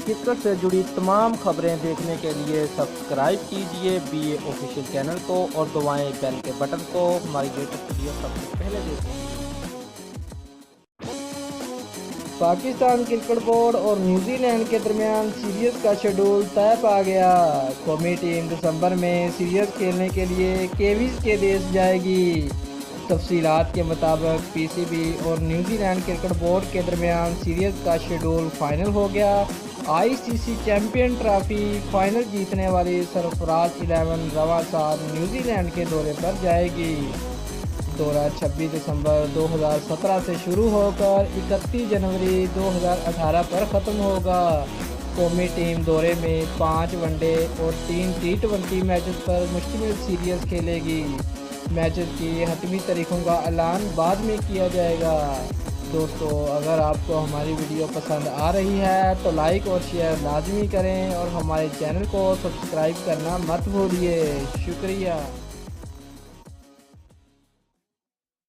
Cricket سے جڑی تمام خبریں دیکھنے کے لیے سبسکرائب کیجئے BA آفیشیل چینل کو اور دبائیں بیل کے بٹن کو ہماری لیٹسٹ ویڈیو سب سے پہلے دیکھیں۔ پاکستان کرکٹ بورڈ اور نیوزی لینڈ کے درمیان سیریز کا شیڈول طے پا گیا۔ قومی ٹیم دسمبر میں سیریز کھیلنے کے لیے کیویز کے دیش جائے گی۔ تفصیلات کے مطابق PCB اور نیوزی لینڈ کرکٹ بورڈ کے درمیان سیریز کا شیڈول فائنل ہو گیا۔ ICC چیمپئن ٹرافی فائنل جیتنے والی سرفراز 11 رواں سال نیوزی لینڈ کے دورے پر جائے گی۔ دورہ 26 دسمبر 2017 سے شروع ہو کر 31 جنوری 2018 پر ختم ہوگا۔ قومی ٹیم دورے میں 5 ون ڈے اور 3 T20 میچز پر مشتمل سیریز کھیلے گی۔ میچز کی حتمی تاریخوں کا اعلان بعد میں کیا جائے گا۔ دوستو، اگر آپ کو ہماری ویڈیو پسند آ رہی ہے تو لائک اور شیئر لازمی کریں اور ہمارے چینل کو سبسکرائب کرنا مت بھولیے۔ شکریہ۔